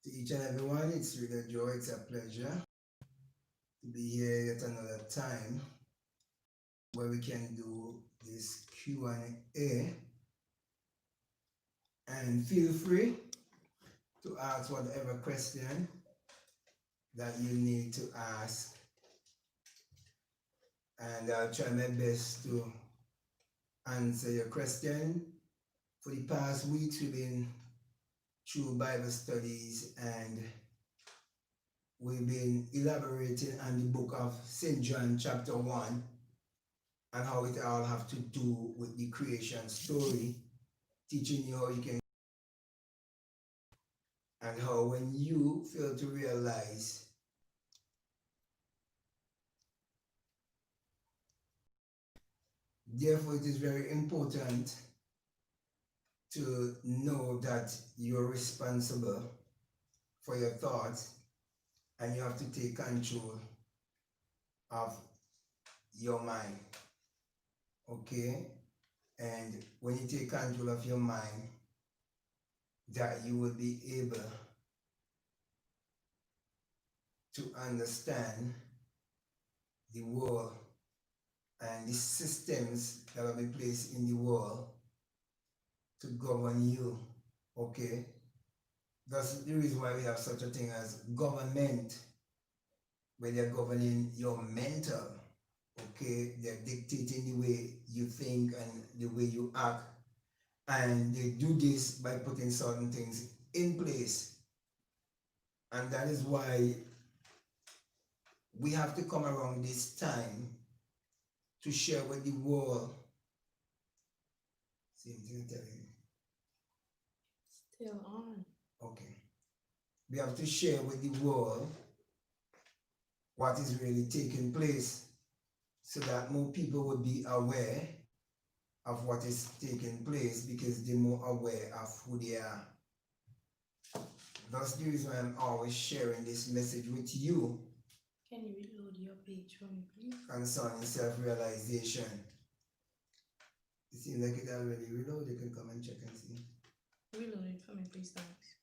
To each and everyone, it's really a joy, it's a pleasure to be here yet another time where we can do this Q&A, and feel free to ask whatever question that you need to ask, and I'll try my best to answer your question. For the past weeks, we've been through Bible studies and we've been elaborating on the book of St. John chapter 1 and how it all have to do with the creation story, teaching you how you can, and how when you fail to realize therefore it is very important to know that you're responsible for your thoughts and you have to take control of your mind. Okay? And when you take control of your mind, that you will be able to understand the world and the systems that will be placed in the world to govern you. Okay? That's the reason why we have such a thing as government, where they're governing your mental. Okay? They're dictating the way you think and the way you act. And they do this by putting certain things in place. And that is why we have to come around this time to share with the world. Same thing to tell you. Still on. Okay. We have to share with the world what is really taking place so that more people will be aware of what is taking place because they're more aware of who they are. That's the reason why I'm always sharing this message with you. Can you reload your page for me, please? Concerning self-realization. It seems like it already reloaded. You can come and check and see. Reload it for me, please, thanks.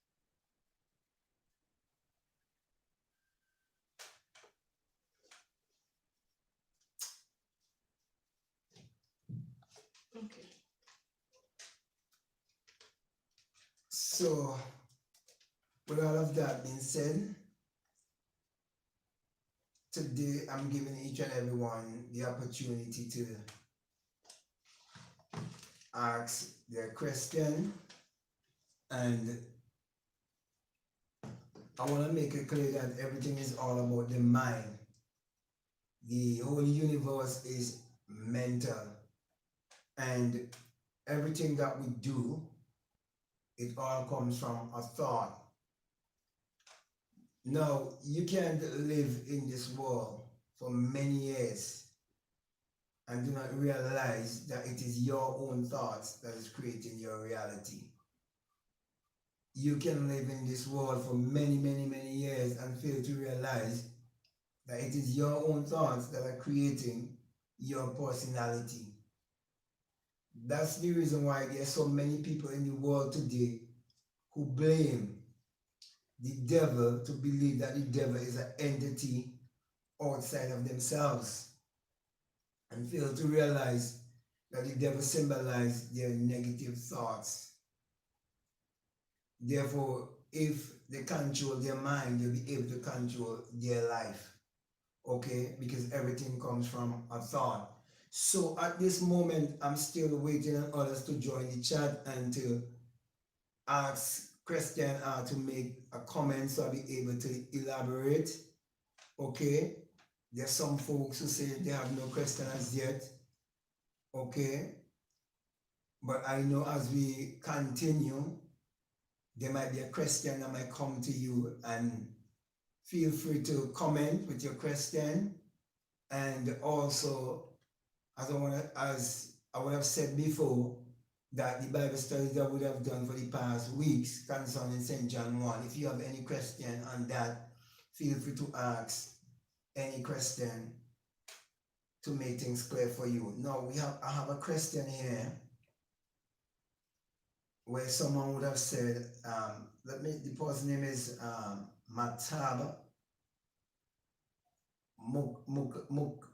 Okay. So, with all of that being said, today I'm giving each and everyone the opportunity to ask their question, and I want to make it clear that everything is all about the mind. The whole universe is mental, and everything that we do, it all comes from a thought. Now, you can't live in this world for many years and do not realize that it is your own thoughts that is creating your reality. You can live in this world for many years and fail to realize that it is your own thoughts that are creating your personality. That's the reason why there are so many people in the world today who blame the devil to believe that the devil is an entity outside of themselves and fail to realize that the devil symbolizes their negative thoughts. Therefore, if they control their mind, they'll be able to control their life. Okay? Because everything comes from a thought. So at this moment, I'm still waiting on others to join the chat and to ask question to make a comment so I'll be able to elaborate. Okay? There's some folks who say they have no question as yet. Okay? But I know as we continue, there might be a question that might come to you, and feel free to comment with your question. And also, as I would have said before, that the Bible studies that we would have done for the past weeks concerning St. John 1, if you have any question on that, feel free to ask any question to make things clear for you. Now, I have a question here where someone would have said, the person's name is Matab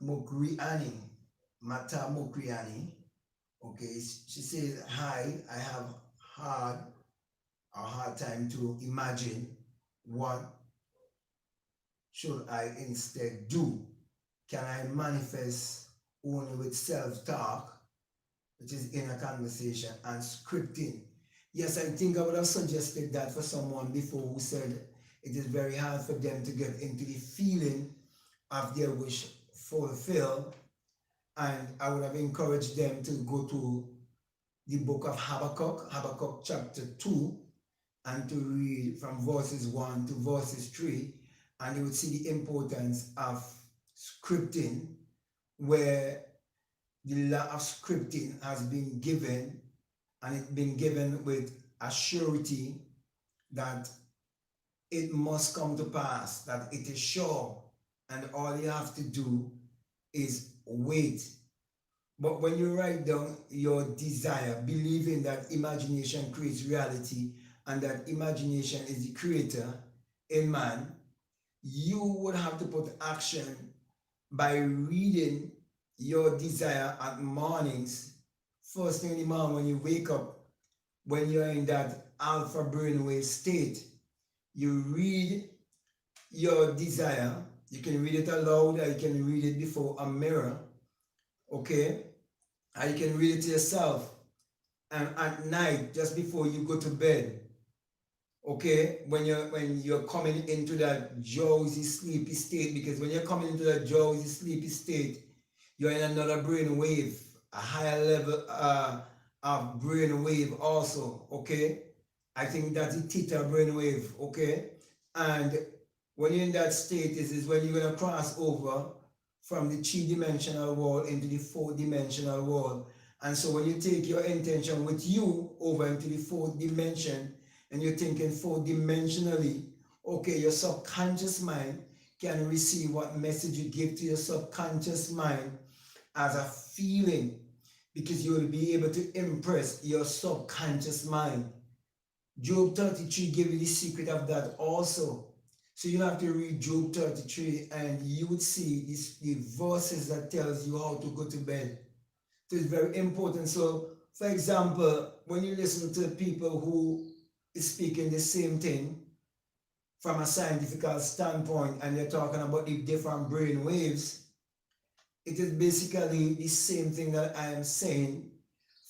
Mukriani. Matab Mukriani. Okay, she says, hi, I have hard a hard time to imagine what should I instead do. Can I manifest only with self-talk, which is inner conversation, and scripting? Yes, I think I would have suggested that for someone before who said it is very hard for them to get into the feeling of their wish fulfilled. And I would have encouraged them to go to the book of Habakkuk chapter 2, and to read from verses 1 to verses 3, and you would see the importance of scripting, where the law of scripting has been given, and it's been given with a surety that it must come to pass, that it is sure, and all you have to do is wait. But when you write down your desire, believing that imagination creates reality and that imagination is the creator in man, you would have to put action by reading your desire at mornings, first thing in the morning when you wake up, when you're in that alpha brainwave state. You read your desire. You can read it aloud, or you can read it before a mirror, okay? Or you can read it to yourself, and at night, just before you go to bed, okay, when you're coming into that drowsy sleepy state, because when you're coming into that drowsy sleepy state, you're in another brain wave, a higher level of brain wave also, okay? I think that's the theta brain wave, okay? And when you're in that state, is when you're gonna cross over from the three-dimensional world into the four-dimensional world. And so when you take your intention with you over into the fourth dimension, and you're thinking four-dimensionally, okay, your subconscious mind can receive what message you give to your subconscious mind as a feeling, because you will be able to impress your subconscious mind. Job 33 gives you the secret of that also. So you have to read Job 33, and you would see the verses that tells you how to go to bed. So it's very important. So for example, when you listen to people who is speaking the same thing from a scientific standpoint, and they're talking about the different brain waves, it is basically the same thing that I am saying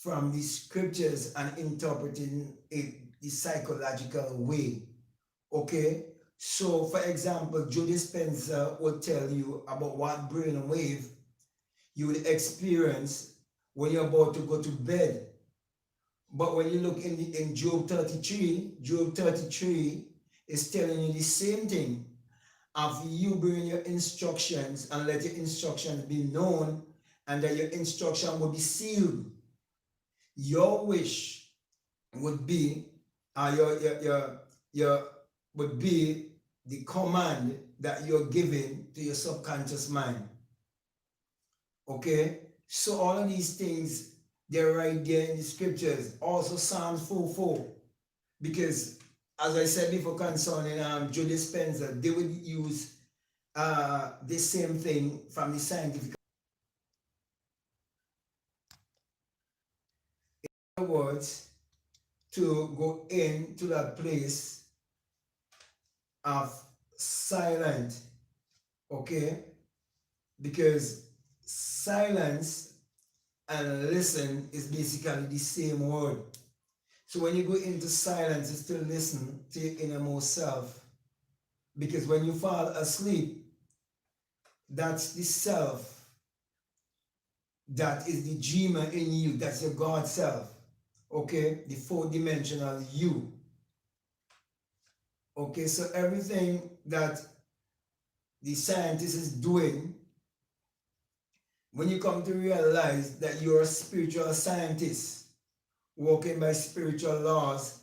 from the scriptures and interpreting it the psychological way. Okay? So, for example, Joe Dispenza will tell you about what brain wave you will experience when you're about to go to bed. But when you look in Job 33 is telling you the same thing of you bring your instructions and let your instructions be known, and that your instruction will be sealed. Your wish would be your would be the command that you're giving to your subconscious mind. Okay, so all of these things, they're right there in the scriptures. Also Psalms 4:4, because as I said before concerning Joe Dispenza, they would use the same thing from the scientific. In other words, to go into that place of silent, okay? Because silence and listen is basically the same word. So when you go into silence, you still listen to your innermost self. Because when you fall asleep, that's the self. That is the dreamer in you. That's your God self. Okay? The four-dimensional you. Okay, so everything that the scientist is doing, when you come to realize that you're a spiritual scientist, working by spiritual laws,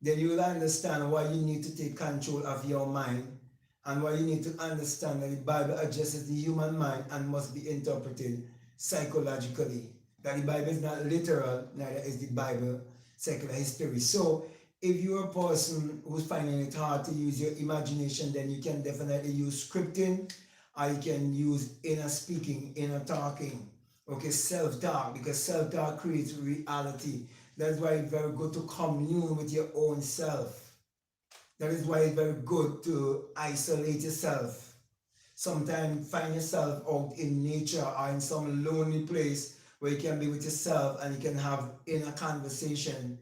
then you will understand why you need to take control of your mind, and why you need to understand that the Bible addresses the human mind and must be interpreted psychologically. That the Bible is not literal, neither is the Bible secular history. So if you're a person who's finding it hard to use your imagination, then you can definitely use scripting, or you can use inner speaking, inner talking, okay, self-talk, because self-talk creates reality. That's why it's very good to commune with your own self. That is why it's very good to isolate yourself. Sometimes find yourself out in nature or in some lonely place where you can be with yourself and you can have inner conversation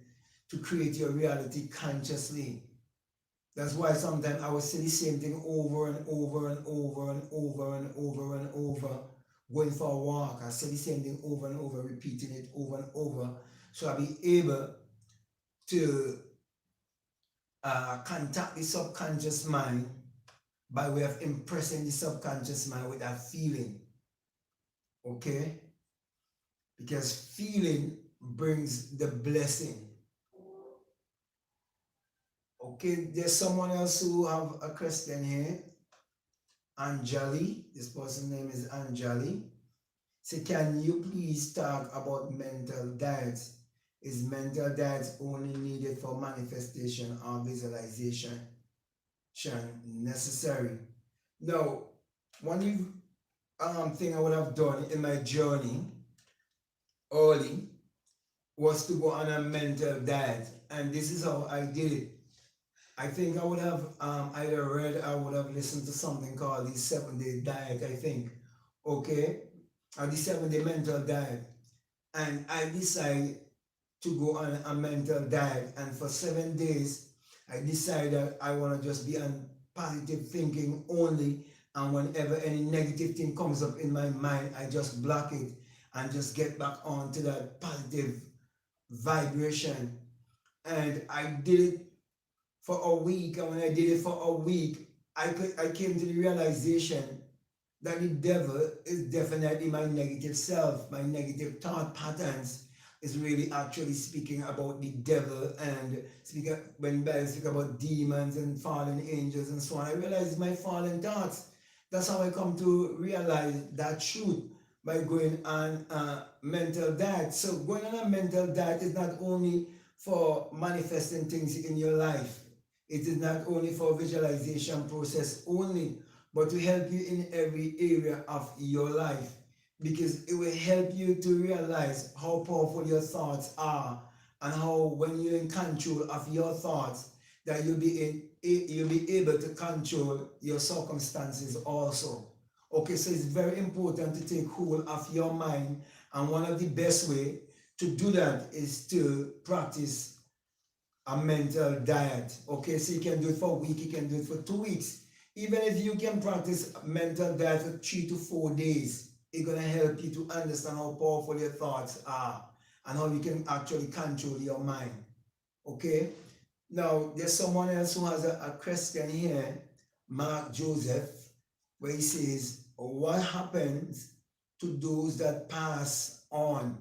to create your reality consciously. That's why sometimes I will say the same thing over and over and over and over and over and over. Going for a walk, I say the same thing over and over, repeating it over and over. So I'll be able to contact the subconscious mind by way of impressing the subconscious mind with that feeling. Okay? Because feeling brings the blessing. Okay, there's someone else who have a question here. Anjali, this person's name is Anjali. Say, can you please talk about mental diets? Is mental diets only needed for manifestation or visualization necessary? Now, one thing I would have done in my journey early was to go on a mental diet, and this is how I did it. I think I would have either read, I would have listened to something called the 7-day diet, I think. Okay, or the 7-day mental diet, and I decided to go on a mental diet, and for 7 days I decided I want to just be on positive thinking only, and whenever any negative thing comes up in my mind, I just block it and just get back onto that positive vibration. And I did it for a week, and when I did it for a week, I came to the realization that the devil is definitely my negative self. My negative thought patterns is really actually speaking about the devil, and speaking when Bible speak about demons and fallen angels and so on. I realize my fallen thoughts. That's how I come to realize that truth by going on a mental diet. So going on a mental diet is not only for manifesting things in your life. It is not only for visualization process only, but to help you in every area of your life, because it will help you to realize how powerful your thoughts are, and how when you're in control of your thoughts, that you'll be able to control your circumstances also. Okay, so it's very important to take hold of your mind, and one of the best way to do that is to practice a mental diet. Okay, so you can do it for a week, you can do it for 2 weeks. Even if you can practice mental diet for 3 to 4 days, it's gonna help you to understand how powerful your thoughts are and how you can actually control your mind. Okay. Now there's someone else who has a question here, Mark Joseph, where he says, what happens to those that pass on?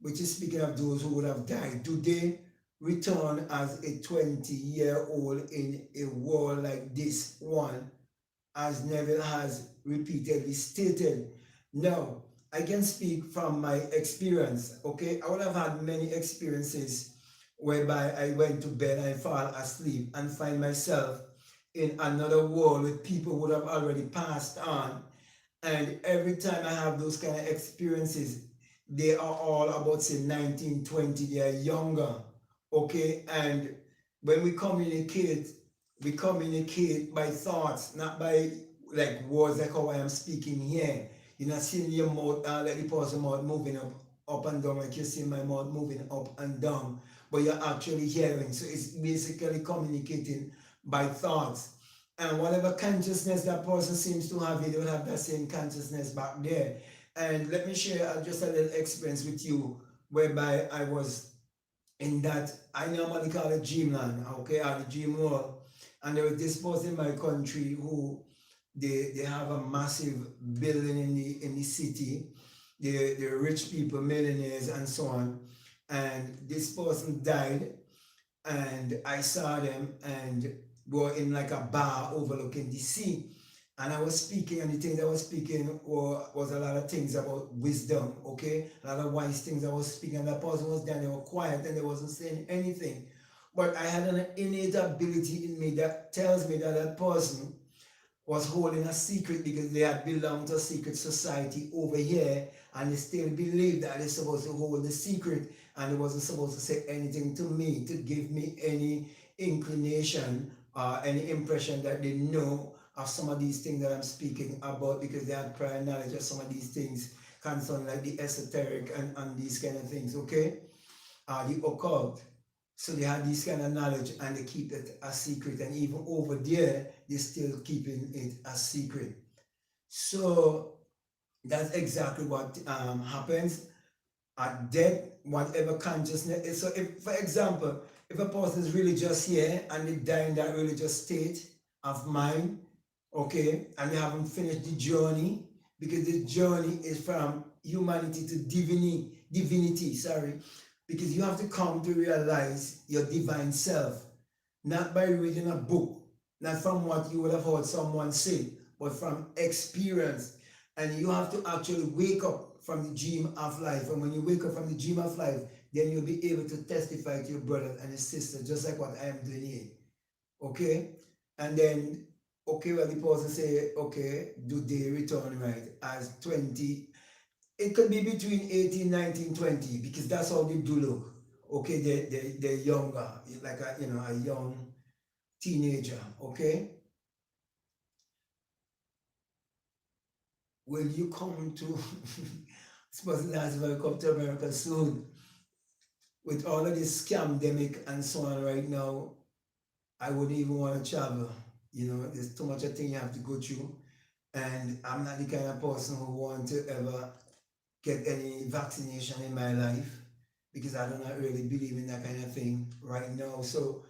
Which is speaking of those who would have died. Do they return as a 20-year-old in a world like this one, as Neville has repeatedly stated? Now, I can speak from my experience, okay? I would have had many experiences whereby I went to bed and I fall asleep and find myself in another world with people who would have already passed on. And every time I have those kind of experiences, they are all about say 19, 20, they are younger. Okay, and when we communicate by thoughts, not by like words like how I am speaking here. You're not seeing your mouth, like the person mouth moving up and down, like you see my mouth moving up and down, but you're actually hearing. So it's basically communicating by thoughts. And whatever consciousness that person seems to have, they will have that same consciousness back there. And let me share just a little experience with you, whereby I was in that, I normally call it dreamland, okay, or the dream world. And there was this person in my country who they have a massive building in the city. They're rich people, millionaires and so on. And this person died, and I saw them, and we were in like a bar overlooking the sea. And I was speaking, and the things I was speaking was a lot of things about wisdom, okay? A lot of wise things I was speaking, and that person was there, they were quiet, and they wasn't saying anything. but I had an innate ability in me that tells me that that person was holding a secret because they had belonged to a secret society over here, and they still believed that they're supposed to hold the secret, and they wasn't supposed to say anything to me to give me any inclination or any impression that they know of some of these things that I'm speaking about, because they had prior knowledge of some of these things concerning like the esoteric and these kind of things, okay? The occult. So they had this kind of knowledge and they keep it a secret. And even over there, they're still keeping it a secret. So that's exactly what happens at death, whatever consciousness is. So if, for example, if a person is really just here and they die in that religious state of mind, okay, and they haven't finished the journey, because the journey is from humanity to divinity, sorry, because you have to come to realize your divine self, not by reading a book, not from what you would have heard someone say, but from experience. And you have to actually wake up from the dream of life. And when you wake up from the dream of life, then you'll be able to testify to your brothers and your sisters, just like what I am doing here. Okay? And then, okay, well, the person say, okay, do they return right as 20? It could be between 18, 19, 20, because that's how they do look. Okay, they're younger, like a young teenager, okay? Will you come to, supposed to will come to America soon? With all of this scamdemic and so on right now, I wouldn't even want to travel. There's too much a thing you have to go through. And I'm not the kind of person who want to ever get any vaccination in my life, because I do not really believe in that kind of thing right now. So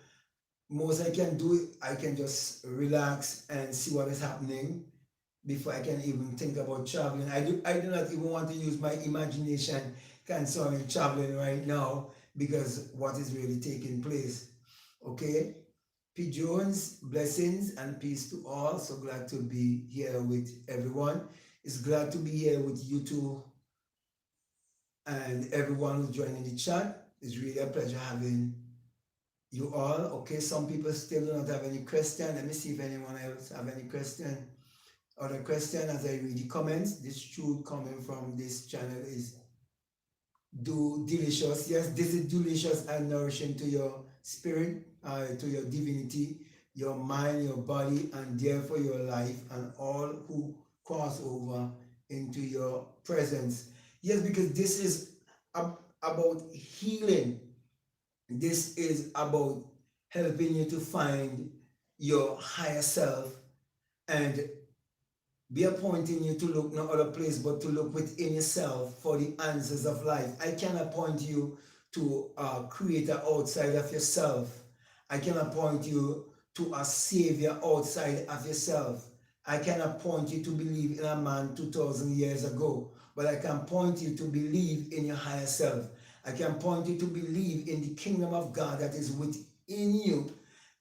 most I can do, I can just relax and see what is happening before I can even think about traveling. I do not even want to use my imagination concerning traveling right now, because what is really taking place. Okay? P. Jones, blessings and peace to all. So glad to be here with everyone. It's glad to be here with you too, and everyone who's joining the chat. It's really a pleasure having you all. Okay, some people still do not have any question. Let me see if anyone else have any question. Other question as I read the comments. This truth coming from this channel is do delicious. Yes, this is delicious and nourishing to your spirit, to your divinity, your mind, your body, and therefore your life, and all who cross over into your presence. Yes, because this is about healing. This is about helping you to find your higher self, and be appointing you to look no other place but to look within yourself for the answers of life. I cannot point you to a creator outside of yourself. I cannot point you to a savior outside of yourself. I cannot point you to believe in a man 2,000 years ago, but I can point you to believe in your higher self. I can point you to believe in the kingdom of God that is within you,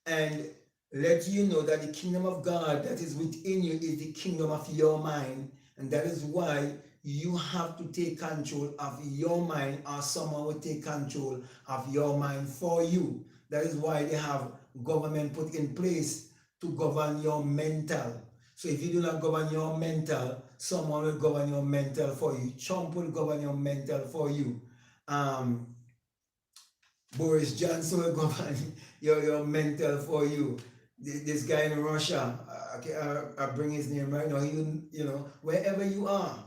and let you know that the kingdom of God that is within you is the kingdom of your mind. And that is why you have to take control of your mind, or someone will take control of your mind for you. That is why they have government put in place to govern your mental. So if you do not govern your mental, someone will govern your mental for you. Trump will govern your mental for you. Boris Johnson will govern your mental for you. This guy in Russia, I bring his name right now. Wherever you are,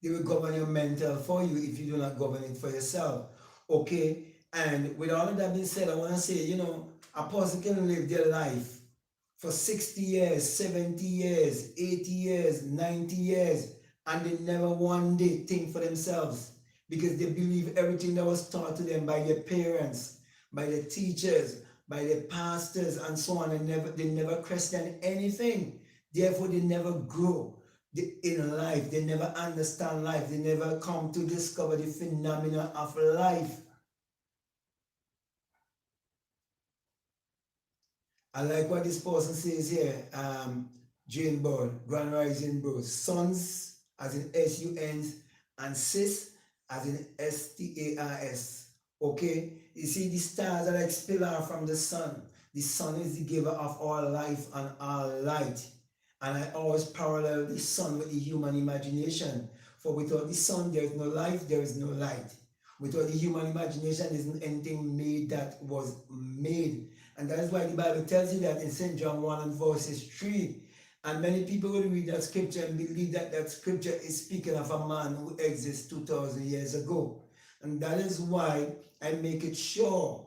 they will govern your mental for you if you do not govern it for yourself. Okay? And with all of that being said, I want to say, a person can live their life for 60 years, 70 years, 80 years, 90 years, and they never one day think for themselves, because they believe everything that was taught to them by their parents, by their teachers, by their pastors, and so on, and they never question anything. Therefore, they never grow in life. They never understand life. They never come to discover the phenomena of life. I like what this person says here. Jane Ball, Grand Rising Bro. Sons, as in S-U-N, and sis, as in S-T-A-R-S. Okay? You see, the stars are like pillar from the sun. The sun is the giver of all life and all light. And I always parallel the sun with the human imagination. For without the sun, there is no life, there is no light. Without the human imagination, there isn't anything made that was made. And that is why the Bible tells you that in St. John 1 and verses 3. And many people will read that scripture and believe that that scripture is speaking of a man who exists 2,000 years ago. And that is why I make it sure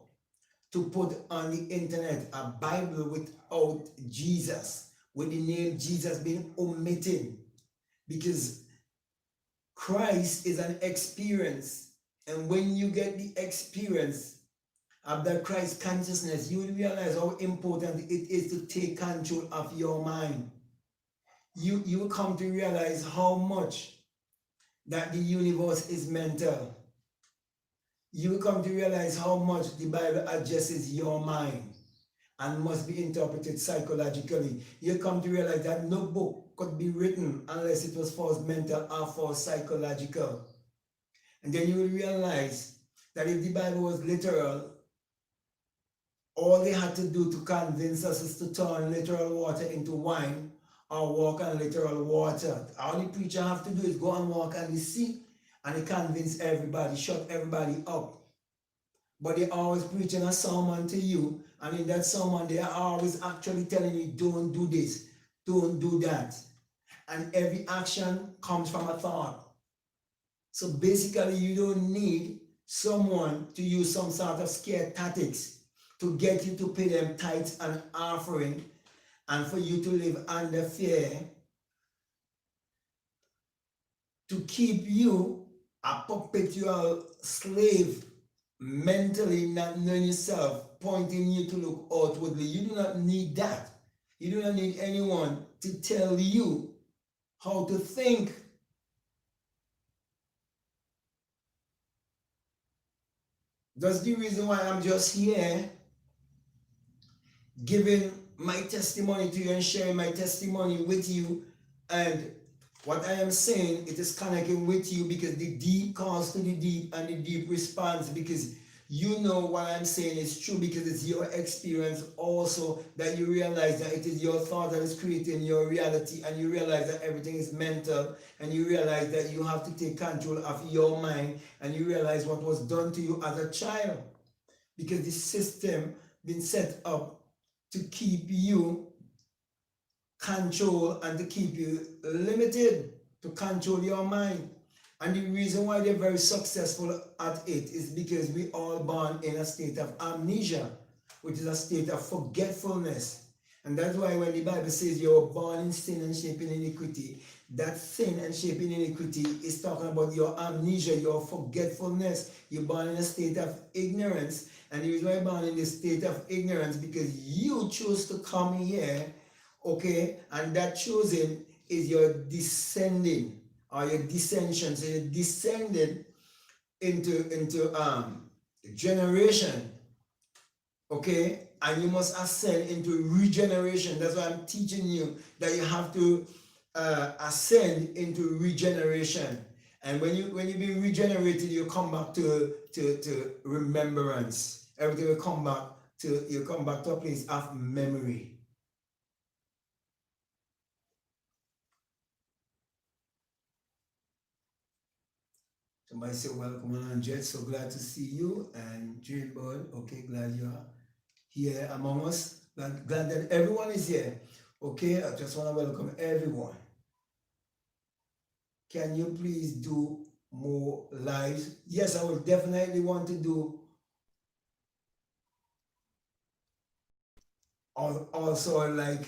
to put on the internet a Bible without Jesus, with the name Jesus being omitted, because Christ is an experience. And when you get the experience of that Christ consciousness, you will realize how important it is to take control of your mind. You will come to realize how much that the universe is mental. You will come to realize how much the Bible addresses your mind and must be interpreted psychologically. You'll come to realize that no book could be written unless it was first mental or first psychological. And then you will realize that if the Bible was literal, all they had to do to convince us is to turn literal water into wine or walk on literal water. All the preacher have to do is go and walk on the sea, and he convince everybody, shut everybody up. But they're always preaching a sermon to you, and in that sermon they are always actually telling you, don't do this, don't do that. And every action comes from a thought. So basically you don't need someone to use some sort of scare tactics to get you to pay them tithes and offering, and for you to live under fear, to keep you a perpetual slave, mentally not knowing yourself, pointing you to look outwardly. You do not need that. You do not need anyone to tell you how to think. That's the reason why I'm just here giving my testimony to you and sharing my testimony with you. And what I am saying, it is connecting with you because the deep calls to the deep and the deep responds, because you know what I'm saying is true, because it's your experience also that you realize that it is your thought that is creating your reality, and you realize that everything is mental, and you realize that you have to take control of your mind, and you realize what was done to you as a child, because the system been set up to keep you control and to keep you limited, to control your mind. And the reason why they're very successful at it is because we all born in a state of amnesia, which is a state of forgetfulness. And that's why when the Bible says you're born in sin and shaped in iniquity, that sin and shaped in iniquity is talking about your amnesia, your forgetfulness. You're born in a state of ignorance. And the reason why you're born in this state of ignorance because you choose to come here, okay? And that choosing is your descending or your dissension. So you're descended into generation, okay? And you must ascend into regeneration. That's why I'm teaching you that you have to ascend into regeneration. And when you be regenerated, you come back to remembrance. Everything will come back to, you come back to a place of memory. Somebody say welcome on Jet, so glad to see you. And Dreambird, okay, glad you are here among us. Glad that everyone is here. Okay, I just want to welcome everyone. Can you please do more lives? Yes, I will definitely want to do also like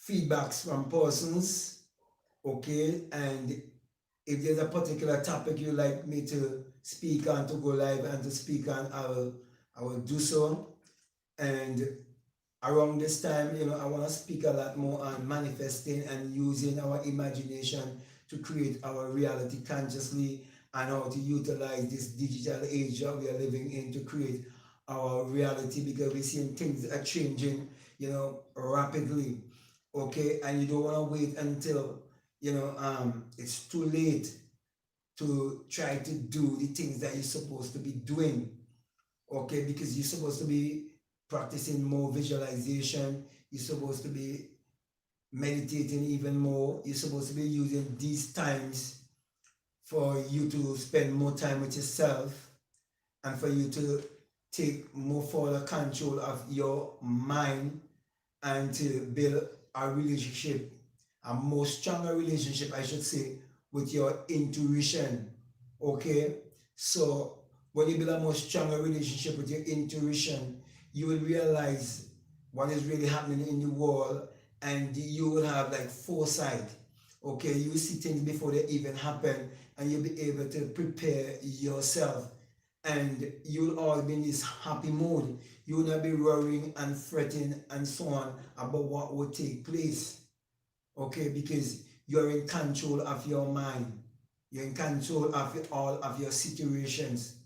feedbacks from persons, okay? And if there's a particular topic you like me to speak on, to go live and to speak on, I will do so. And around this time, you know, I want to speak a lot more on manifesting and using our imagination to create our reality consciously, and how to utilize this digital age that we are living in to create our reality, because we're seeing things are changing, you know, rapidly, okay? And you don't want to wait until, you know, it's too late to try to do the things that you're supposed to be doing, okay, because you're supposed to be practicing more visualization, you're supposed to be meditating even more, you're supposed to be using these times for you to spend more time with yourself and for you to take more further control of your mind and to build a relationship, a more stronger relationship, I should say, with your intuition. Okay? So when you build a more stronger relationship with your intuition, you will realize what is really happening in the world and you will have like foresight. Okay, you see things before they even happen and you'll be able to prepare yourself and you'll always be in this happy mood. You will not be worrying and fretting and so on about what will take place. Okay, because you're in control of your mind. You're in control of all of your situations.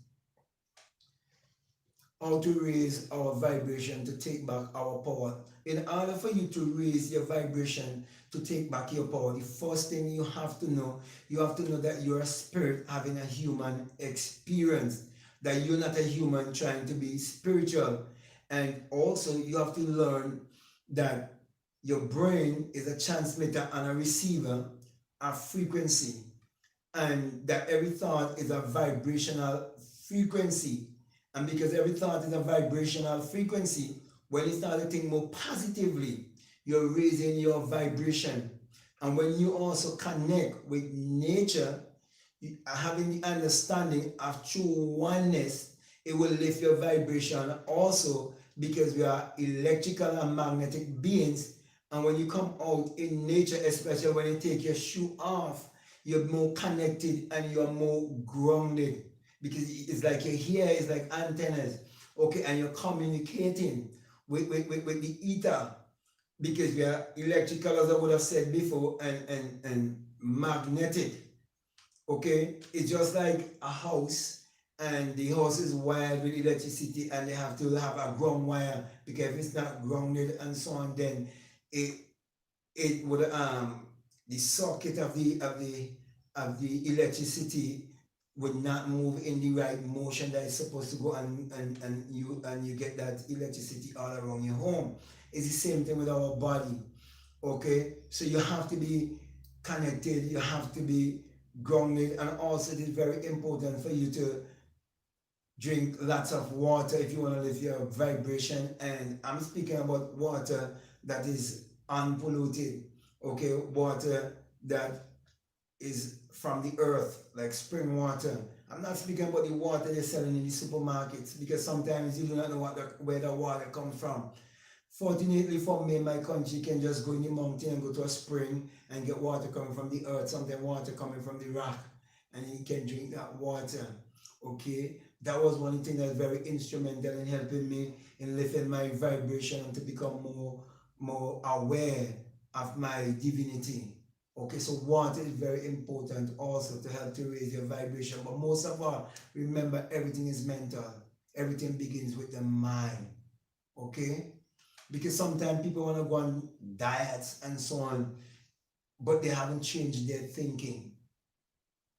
How to raise our vibration to take back our power. In order for you to raise your vibration to take back your power, the first thing you have to know that you're a spirit having a human experience, that you're not a human trying to be spiritual. And also you have to learn that your brain is a transmitter and a receiver of frequency, and that every thought is a vibrational frequency. And because every thought is a vibrational frequency, when you start to think more positively, you're raising your vibration. And when you also connect with nature, having the understanding of true oneness, it will lift your vibration also, because we are electrical and magnetic beings. And when you come out in nature, especially when you take your shoe off, you're more connected and you're more grounded, because it's like your hair is like antennas, okay, and you're communicating with the ether, because we are electrical, as I would have said before, and magnetic. Okay, it's just like a house, and the house is wired with electricity and they have to have a ground wire, because if it's not grounded and so on, then it would the socket of the electricity would not move in the right motion that it's supposed to go, and you get that electricity all around your home. It's the same thing with our body. Okay, so you have to be connected, you have to be grounded, and also it is very important for you to drink lots of water if you want to lift your vibration. And I'm speaking about water that is unpolluted, okay, water that is from the earth, like spring water. I'm not speaking about the water they're selling in the supermarkets, because sometimes you do not know where the water comes from. Fortunately for me, my country can just go in the mountain and go to a spring and get water coming from the earth, sometimes water coming from the rock, and you can drink that water. Okay, that was one thing that's very instrumental in helping me in lifting my vibration and to become more aware of my divinity. Okay, so water is very important also to help to raise your vibration. But most of all, remember, everything is mental. Everything begins with the mind. Okay? Because sometimes people want to go on diets and so on, but they haven't changed their thinking.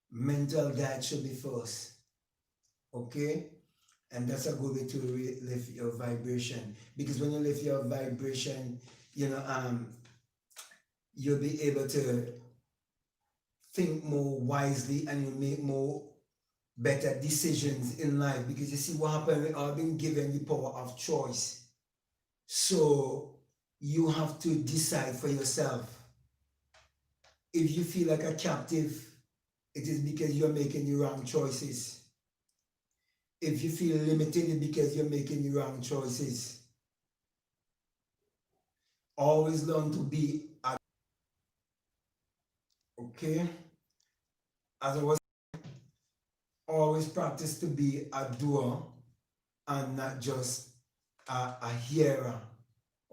Mental diet should be first. Okay? And that's a good way to lift your vibration. Because when you lift your vibration, you'll be able to think more wisely and you make more better decisions in life. Because you see what happened, we all been given the power of choice. So you have to decide for yourself. If you feel like a captive, it is because you're making the wrong choices. If you feel limited, it's because you're making the wrong choices. Always learn to be okay. As I was, always practice to be a doer and not just a hearer.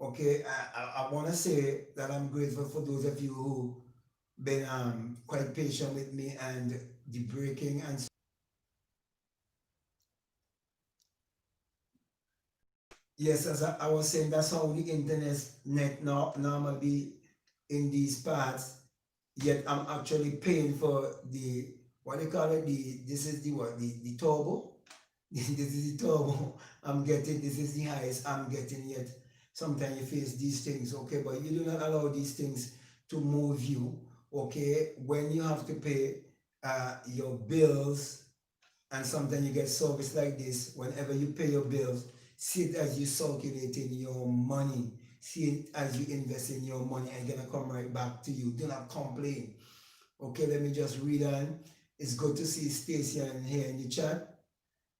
Okay, I want to say that I'm grateful for those of you who been quite patient with me and the breaking and yes, as I was saying, that's how the internet normally be in these parts. Yet I'm actually paying for the, what they call it, this is the what, the turbo. This is the turbo I'm getting, this is the highest I'm getting yet. Sometimes you face these things, okay, but you do not allow these things to move you, okay? When you have to pay your bills, and sometimes you get service like this, whenever you pay your bills, see it as you circulating your money. See it as you invest in your money and it's gonna come right back to you. Do not complain. Okay, let me just read on. It's good to see Stacy and here in the chat.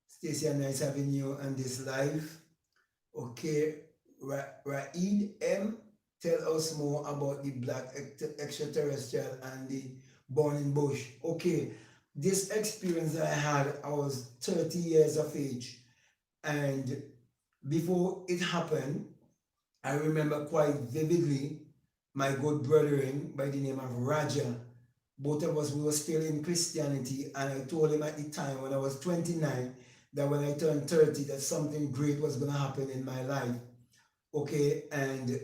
Stacy, nice having you on this live. Okay, Raid M, tell us more about the black extraterrestrial and the burning bush. Okay, this experience I had, I was 30 years of age, and before it happened, I remember quite vividly my good brethren by the name of Raja. Both of us, we were still in Christianity, and I told him at the time when I was 29 that when I turned 30, that something great was going to happen in my life. Okay, and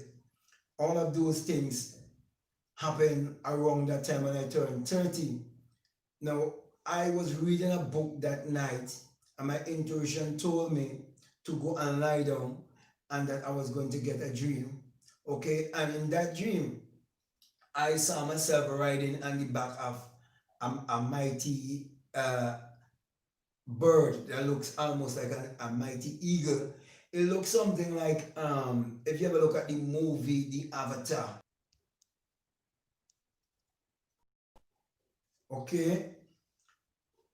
all of those things happened around that time when I turned 30. Now, I was reading a book that night, and my intuition told me to go and lie down and that I was going to get a dream. Okay, and in that dream, I saw myself riding on the back of a mighty bird that looks almost like a mighty eagle. It looks something like if you ever look at the movie The Avatar. Okay,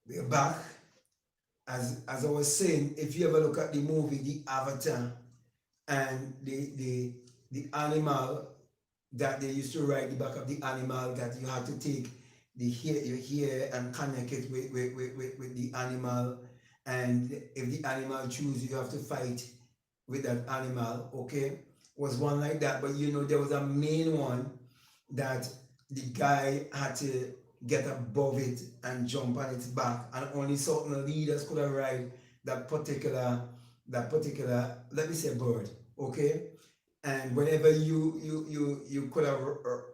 we're back. As I was saying, if you ever look at the movie The Avatar and the animal that they used to ride the back of the animal that you had to take your hair and connect it with the animal, and if the animal chooses you have to fight with that animal, okay, was one like that. But you know, there was a main one that the guy had to get above it and jump on its back, and only certain leaders could have ride that particular, let me say, bird, okay. And whenever you could have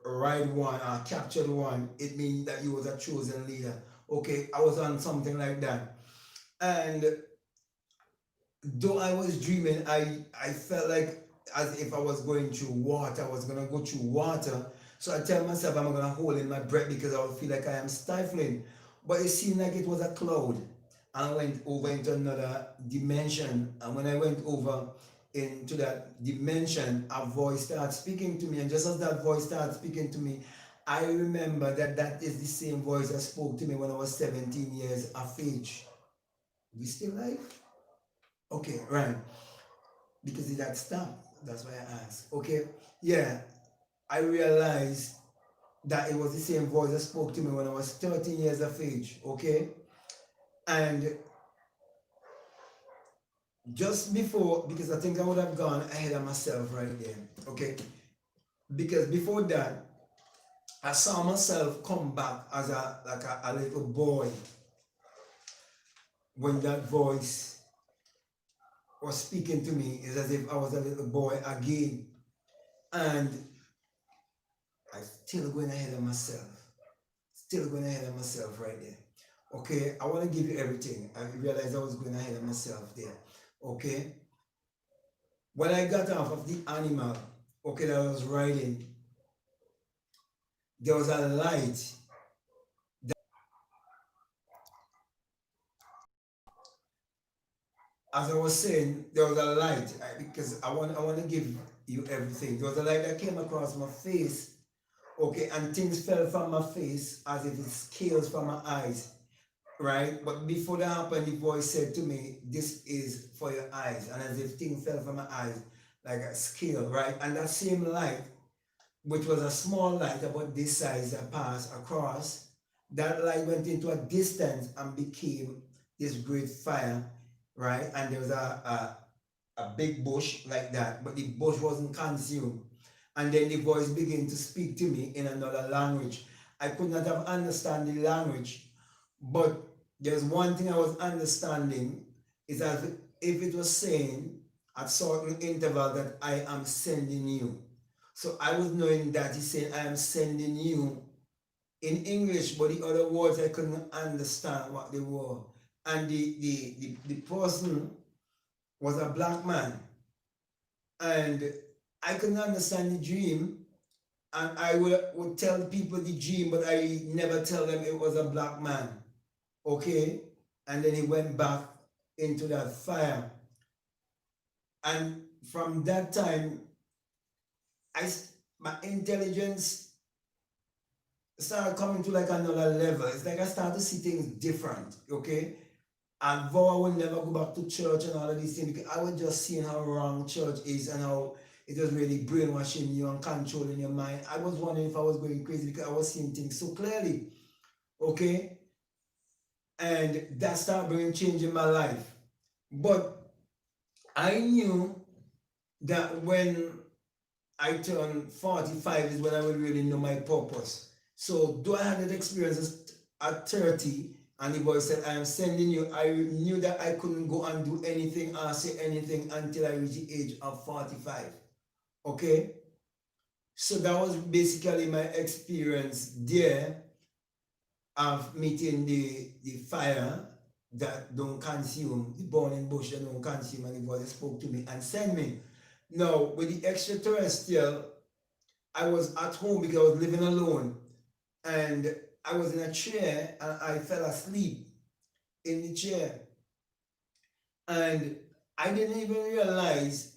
ride one or captured one, it means that you was a chosen leader. Okay, I was on something like that, and though I was dreaming, I felt like as if I was going through water. I was gonna go through water. So I tell myself I'm gonna hold in my breath because I would feel like I am stifling. But it seemed like it was a cloud. And I went over into another dimension. And when I went over into that dimension, a voice started speaking to me. And just as that voice started speaking to me, I remember that that is the same voice that spoke to me when I was 17 years of age. We still live? Okay, right. Because it had stopped. That's why I asked. Okay, yeah, I realized that it was the same voice that spoke to me when I was 13 years of age. Okay, and just before, because I think I would have gone ahead of myself right there. Okay, because before that, I saw myself come back as a little boy when that voice was speaking to me. It's as if I was a little boy again, and I still going ahead of myself. Still going ahead of myself right there. Okay, I want to give you everything. I realized I was going ahead of myself there. Okay, when I got off of the animal, okay, that I was riding, there was a light. As I was saying, there was a light because I want to give you everything. There was a light that came across my face. Okay, and things fell from my face as if it's scales from my eyes. Right? But before that happened, the voice said to me, "This is for your eyes," and as if things fell from my eyes like a scale, right? And that same light, which was a small light about this size that passed across, that light went into a distance and became this great fire, right? And there was a big bush like that, but the bush wasn't consumed. And then the voice began to speak to me in another language. I could not have understand the language, but there's one thing I was understanding is that if it was saying at certain interval that I am sending you. So I was knowing that he's saying I am sending you in English, but the other words I couldn't understand what they were. and the person was a black man, and I couldn't understand the dream, and I would tell people the dream, but I never tell them it was a black man. Okay, and then he went back into that fire, and from that time, my intelligence started coming to like another level. It's like I started to see things different. Okay, and though I would never go back to church and all of these things, because I was just seeing how wrong church is and how it was really brainwashing you and controlling your mind. I was wondering if I was going crazy because I was seeing things so clearly. Okay, and that started bringing change in my life. But I knew that when I turned 45 is when I would really know my purpose. So though I had that experience at 30, and the boy said, I am sending you, I knew that I couldn't go and do anything or say anything until I reached the age of 45. Okay? So that was basically my experience there of meeting the fire that don't consume, the burning bush that don't consume, and the voice spoke to me and sent me. Now, with the extraterrestrial, I was at home because I was living alone, and I was in a chair and I fell asleep in the chair, and I didn't even realize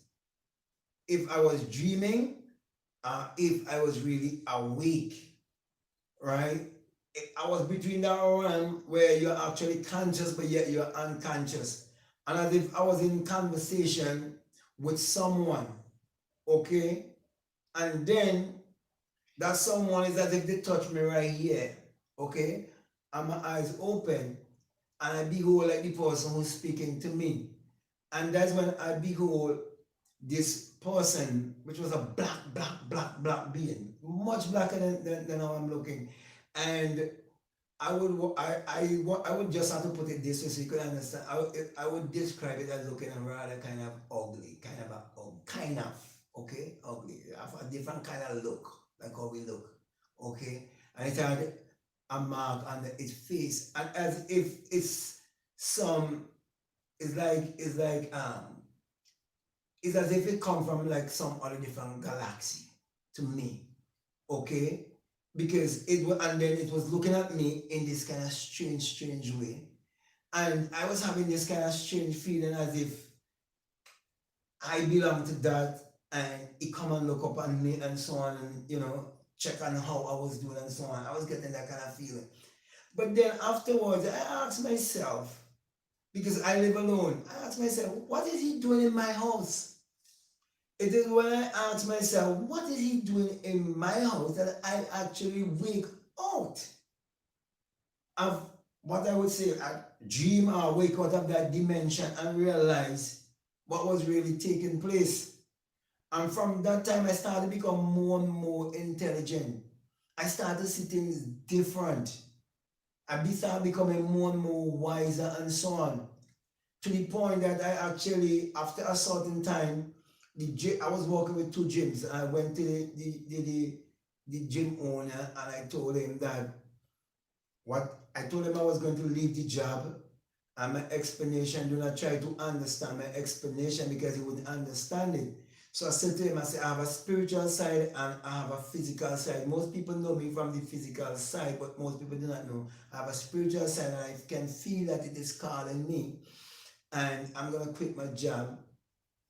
if I was dreaming or if I was really awake, right? I was between that realm where you're actually conscious but yet you're unconscious, and as if I was in conversation with someone, okay? And then that someone is as if they touch me right here, okay? And my eyes open, and I behold like the person who's speaking to me. And that's when I behold this person, which was a black being, much blacker than how I'm looking. And I would just have to put it this way so you could understand. I would describe it as looking rather kind of ugly, kind of, okay, ugly. I have a different kind of look, like how we look, okay. And it had a mark on its face, and as if it's some, it's as if it come from like some other different galaxy to me, okay? Because it was, and then it was looking at me in this kind of strange way, and I was having this kind of strange feeling as if I belong to that, and it come and look up on me and so on, and check on how I was doing and so on. I was getting that kind of feeling. But then afterwards, I asked myself, because I live alone, I asked myself, what is he doing in my house? It is when I ask myself, what is he doing in my house, that I actually wake out of what I would say a dream, or wake out of that dimension and realize what was really taking place. And from that time, I started to become more and more intelligent. I started to see things different. I started becoming more and more wiser and so on. To the point that I actually, after a certain time, I was working with two gyms, and I went to the gym owner, and I told him that I told him I was going to leave the job, and my explanation, do not try to understand my explanation because he wouldn't understand it. So I said to him, I said, I have a spiritual side and I have a physical side. Most people know me from the physical side, but most people do not know. I have a spiritual side, and I can feel that it is calling me, and I'm going to quit my job.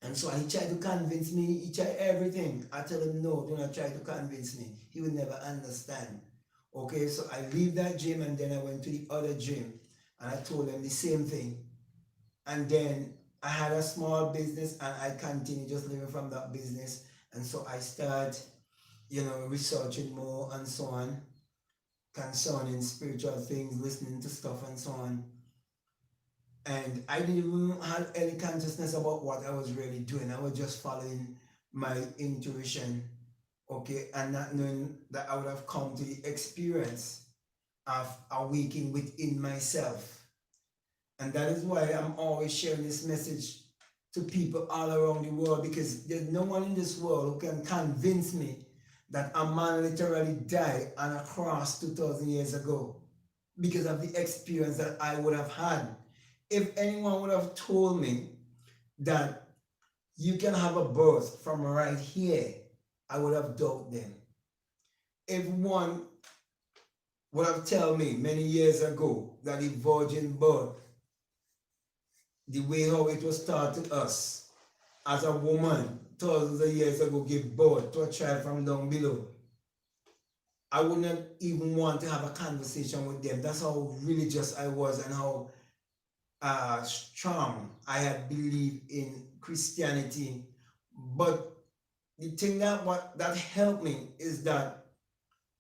And so he tried to convince me, he tried everything. I tell him, no, do not try to convince me. He would never understand. Okay, so I leave that gym, and then I went to the other gym, and I told him the same thing. And then I had a small business, and I continued just living from that business. And so I started, researching more and so on concerning spiritual things, listening to stuff and so on. And I didn't even have any consciousness about what I was really doing. I was just following my intuition, okay, and not knowing that I would have come to the experience of awakening within myself. And that is why I'm always sharing this message to people all around the world, because there's no one in this world who can convince me that a man literally died on a cross 2,000 years ago because of the experience that I would have had. If anyone would have told me that you can have a birth from right here, I would have doubted them. If one would have told me many years ago that the virgin birth, the way how it was taught to us, as a woman thousands of years ago give birth to a child from down below, I wouldn't even want to have a conversation with them. That's how religious I was and how strong I had believed in Christianity. But the thing that helped me is that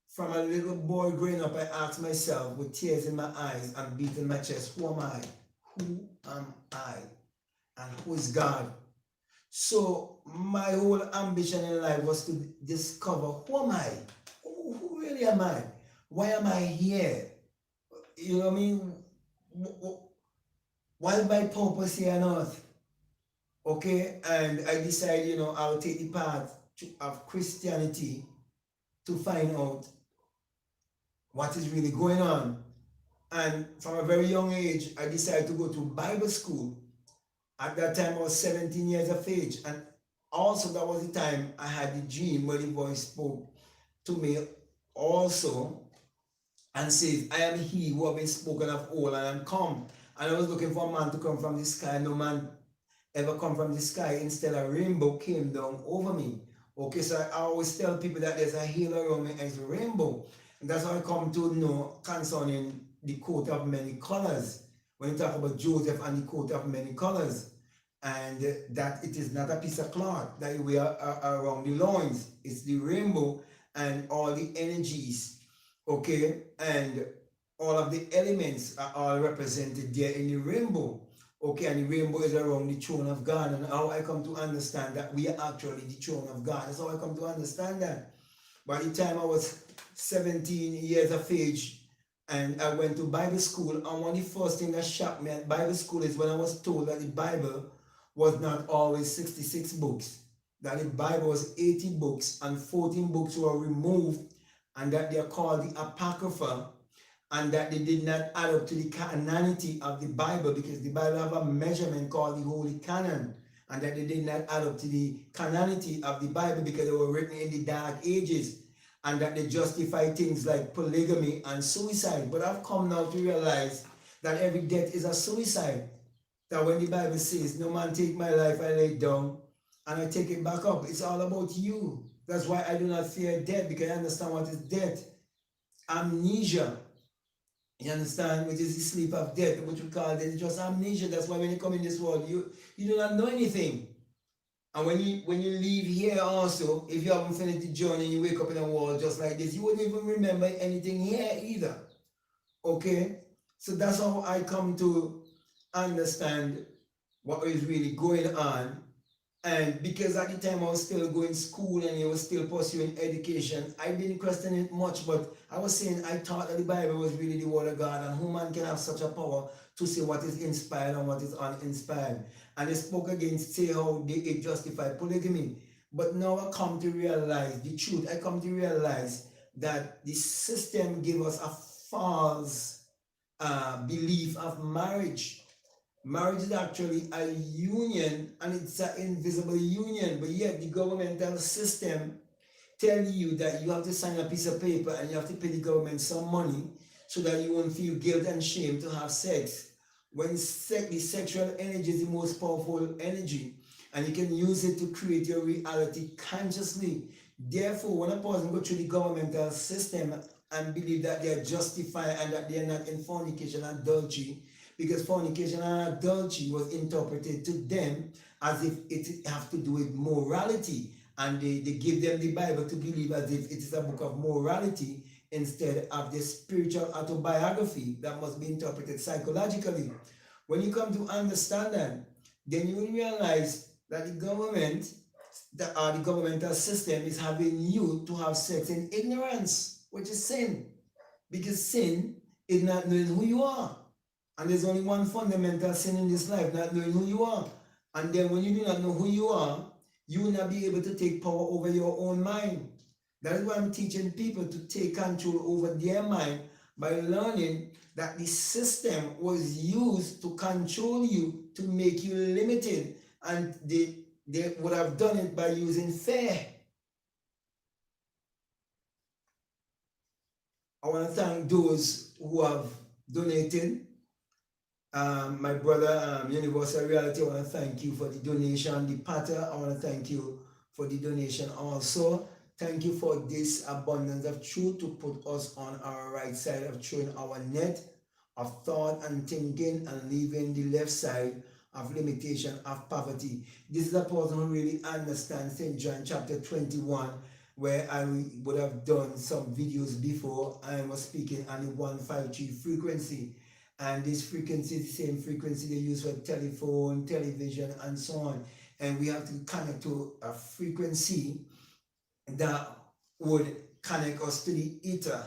from a little boy growing up, I asked myself with tears in my eyes and beating my chest, who am I? Who am I? And who is God? So my whole ambition in life was to discover, who am I? Who really am I? Why am I here? You know what I mean? Why is my purpose here on earth? Okay, and I decided, I'll take the path of Christianity to find out what is really going on. And from a very young age, I decided to go to Bible school. At that time, I was 17 years of age. And also, that was the time I had the dream where the voice spoke to me also and says, I am he who have been spoken of old and am come. And I was looking for a man to come from the sky. No man ever come from the sky. Instead, a rainbow came down over me. Okay, so I always tell people that there's a halo around me and it's a rainbow. And that's how I come to know concerning the coat of many colors. When you talk about Joseph and the coat of many colors, and that it is not a piece of cloth that you wear around the loins, it's the rainbow and all the energies, okay, and all of the elements are all represented there in the rainbow, okay, and the rainbow is around the throne of God. And how I come to understand that we are actually the throne of God, that's how I come to understand that. By the time I was 17 years of age, and I went to Bible school, and one of the first things that shocked me at Bible school is when I was told that the Bible was not always 66 books, that the Bible was 80 books and 14 books were removed, and that they are called the Apocrypha, and that they did not add up to the canonity of the Bible, because the Bible have a measurement called the Holy Canon, and that they did not add up to the canonity of the Bible because they were written in the Dark Ages, and that they justify things like polygamy and suicide. But I've come now to realize that every death is a suicide. That when the Bible says, no man take my life, I lay it down and I take it back up. It's all about you. That's why I do not fear death, because I understand what is death. Amnesia, you understand, which is the sleep of death, which we call it just amnesia. That's why when you come in this world, you do not know anything. And when you leave here also, if you haven't finished the journey and you wake up in a world just like this, you wouldn't even remember anything here either. Okay? So that's how I come to understand what is really going on. And because at the time I was still going to school and I was still pursuing education, I didn't question it much, but I was saying I thought that the Bible was really the word of God, and who man can have such a power to say what is inspired and what is uninspired. And they spoke against, say how they justify polygamy. But now I come to realize the truth. I come to realize that the system gave us a false belief of marriage. Marriage is actually a union, and it's an invisible union, but yet the governmental system tell you that you have to sign a piece of paper and you have to pay the government some money so that you won't feel guilt and shame to have sex. When the sexual energy is the most powerful energy, and you can use it to create your reality consciously. Therefore, when a person goes through the governmental system and believe that they are justified and that they are not in fornication and adultery, because fornication and adultery was interpreted to them as if it have to do with morality, and they give them the Bible to believe as if it is a book of morality instead of the spiritual autobiography that must be interpreted psychologically. When you come to understand that, then you will realize that the government, the governmental system is having you to have sex in ignorance, which is sin. Because sin is not knowing who you are. And there's only one fundamental sin in this life, not knowing who you are. And then when you do not know who you are, you will not be able to take power over your own mind. That is why I'm teaching people to take control over their mind by learning that the system was used to control you, to make you limited, and they would have done it by using fear. I want to thank those who have donated. My brother, Universal Reality, I want to thank you for the donation. The Patter, I want to thank you for the donation also. Thank you for this abundance of truth to put us on our right side of throwing our net of thought and thinking and leaving the left side of limitation of poverty. This is a person who really understands St. John chapter 21, where I would have done some videos before. I was speaking on the 153 frequency, and this frequency is the same frequency they use for telephone, television, and so on. And we have to connect to a frequency that would connect us to the ether.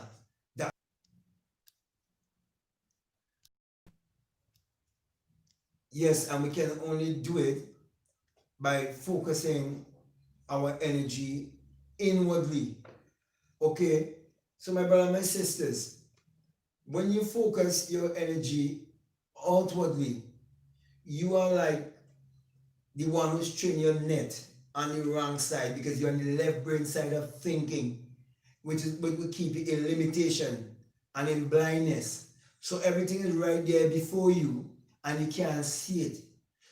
Yes, and we can only do it by focusing our energy inwardly. Okay, so my brother, my sisters, when you focus your energy outwardly, you are like the one who's training your net on the wrong side, because you're on the left brain side of thinking, which will keep you in limitation and in blindness. So everything is right there before you and you can't see it.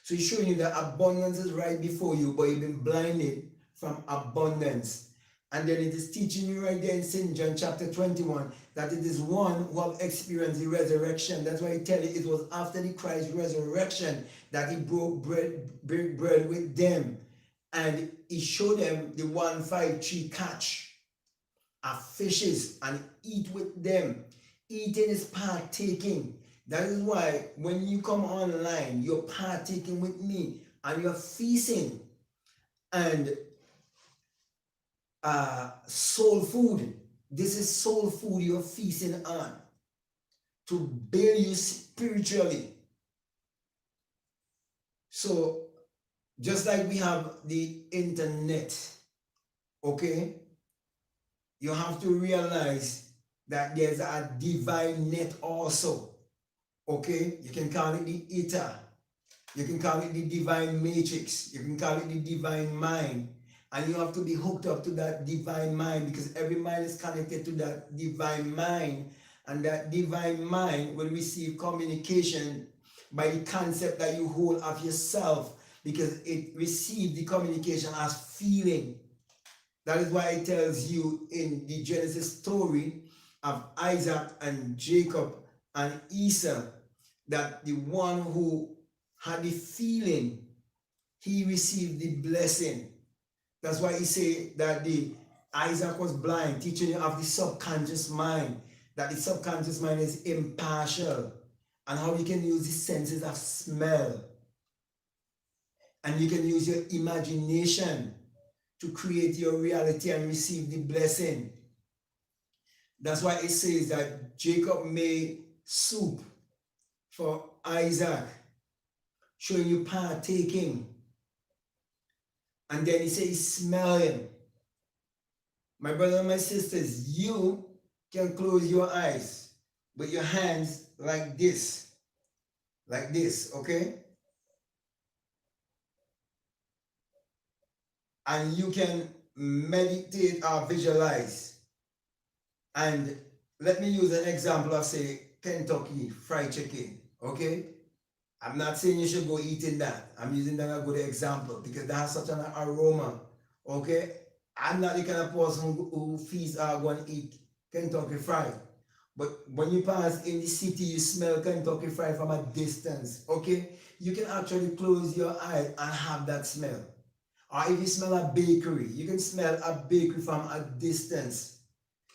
So he's showing you that abundance is right before you, but you've been blinded from abundance. And then it is teaching you right there in St. John chapter 21 that it is one who have experienced the resurrection. That's why I tell you it was after the Christ resurrection that he broke bread with them. And he showed them the 153 catch of fishes and eat with them. Eating is partaking. That is why when you come online, you're partaking with me and you're feasting. And soul food. This is soul food you're feasting on to build you spiritually. So just like we have the internet, okay, you have to realize that there's a divine net also. Okay, you can call it the ether, you can call it the divine matrix, you can call it the divine mind. And you have to be hooked up to that divine mind, because every mind is connected to that divine mind. And that divine mind will receive communication by the concept that you hold of yourself, because it receives the communication as feeling. That is why it tells you in the Genesis story of Isaac and Jacob and Esau that the one who had the feeling, he received the blessing. That's why he say that Isaac was blind, teaching you of the subconscious mind, that the subconscious mind is impartial, and how you can use the senses of smell, and you can use your imagination to create your reality and receive the blessing. That's why it says that Jacob made soup for Isaac, showing you partaking. And then he says, smell him. My brother and my sisters, you can close your eyes with your hands like this, okay? And you can meditate or visualize. And let me use an example of, say, Kentucky Fried Chicken, okay? I'm not saying you should go eating that. I'm using that as a good example because that has such an aroma. Okay? I'm not the kind of person who feeds or go and eat Kentucky Fried. But when you pass in the city, you smell Kentucky Fried from a distance. Okay? You can actually close your eyes and have that smell. Or if you smell a bakery, you can smell a bakery from a distance.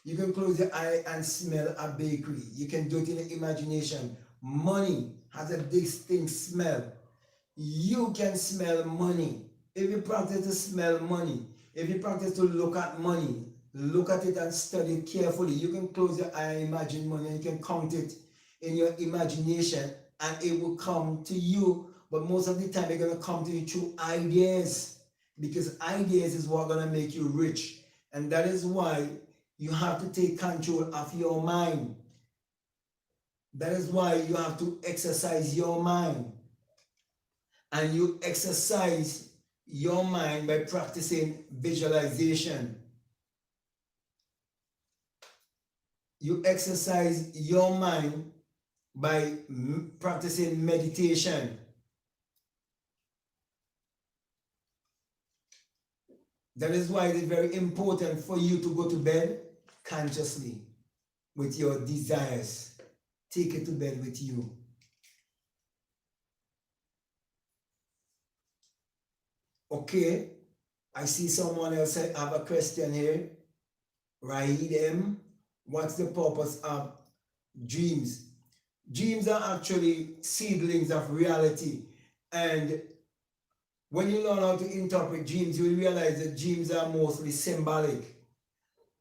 You can close your eye and smell a bakery. You can do it in the imagination. Money has a distinct smell. You can smell money. If you practice to smell money, if you practice to look at money, look at it and study it carefully. You can close your eye and imagine money, and you can count it in your imagination and it will come to you. But most of the time, it's going to come to you through ideas, because ideas is what's going to make you rich. And that is why you have to take control of your mind. That is why you have to exercise your mind. And you exercise your mind by practicing visualization. You exercise your mind by practicing meditation. That is why it is very important for you to go to bed consciously with your desires. Take it to bed with you. Okay, I see someone else have a question here. Raid, what's the purpose of dreams? Dreams are actually seedlings of reality. And when you learn how to interpret dreams, you will realize that dreams are mostly symbolic.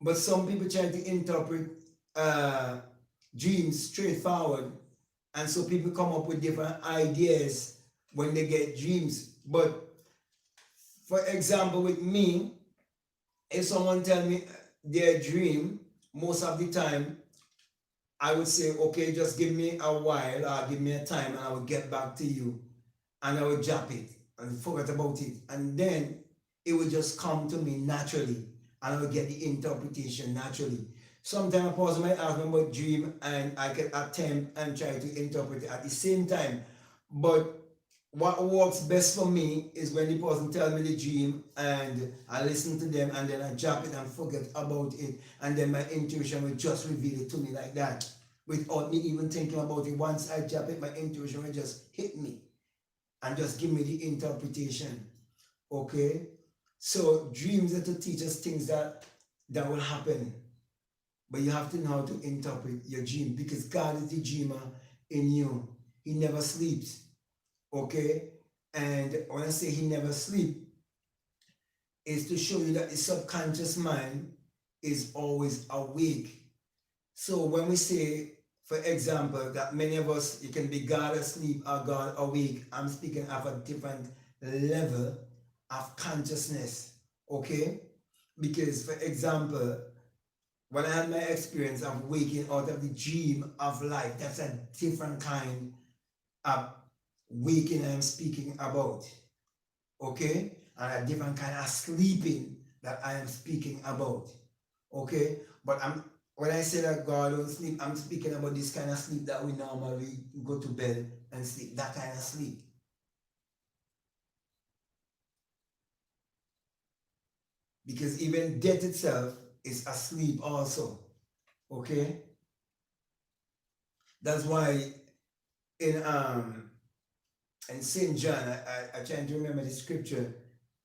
But some people try to interpret dreams straightforward. And so people come up with different ideas when they get dreams. But for example, with me, if someone tell me their dream, most of the time, I would say, okay, just give me a while or give me a time and I will get back to you. And I will drop it and forget about it. And then it will just come to me naturally and I will get the interpretation naturally. Sometimes a person might ask me about dream and I can attempt and try to interpret it at the same time. But what works best for me is when the person tells me the dream and I listen to them and then I drop it and forget about it, and then my intuition will just reveal it to me like that without me even thinking about it. Once I drop it, my intuition will just hit me and just give me the interpretation. Okay, so dreams are to teach us things that will happen, but you have to know how to interpret your dream, because God is the dreamer in you. He never sleeps. Okay, and when I say he never sleeps, is to show you that the subconscious mind is always awake. So when we say, for example, that many of us, you can be God asleep or God awake, I'm speaking of a different level of consciousness. Okay, because for example, when I had my experience of waking out of the dream of life, that's a different kind of waking I'm speaking about. Okay, and a different kind of sleeping that I am speaking about. Okay, but when I say that God don't sleep, I'm speaking about this kind of sleep that we normally go to bed and sleep, that kind of sleep. Because even death itself is asleep also. Okay, that's why in St. John, I trying to remember the scripture,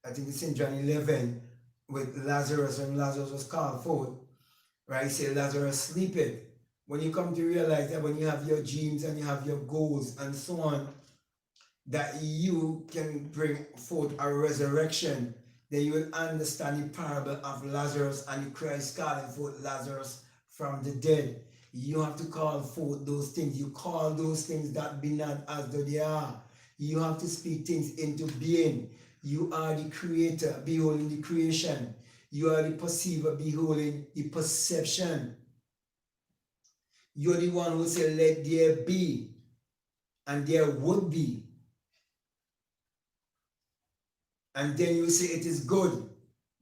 I think it's St. John 11, with Lazarus, when Lazarus was called forth, right? He said, Lazarus sleepeth. When you come to realize that when you have your dreams and you have your goals and so on, that you can bring forth a resurrection, then you will understand the parable of Lazarus and the Christ calling forth Lazarus from the dead. You have to call forth those things. You call those things that be not as though they are. You have to speak things into being. You are the creator, beholding the creation. You are the perceiver, beholding the perception. You're the one who said, let there be, and there would be. And then you say it is good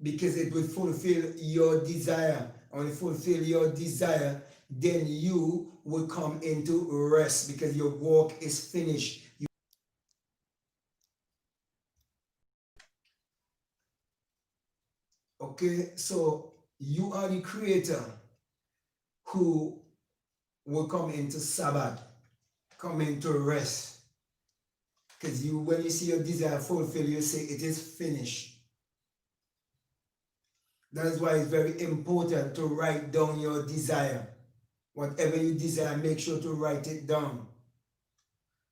because it will fulfill your desire. And when it fulfill your desire, then you will come into rest because your work is finished. Okay, so you are the creator who will come into Sabbath, come into rest. Because when you see your desire fulfilled, you say it is finished. That is why it's very important to write down your desire. Whatever you desire, make sure to write it down.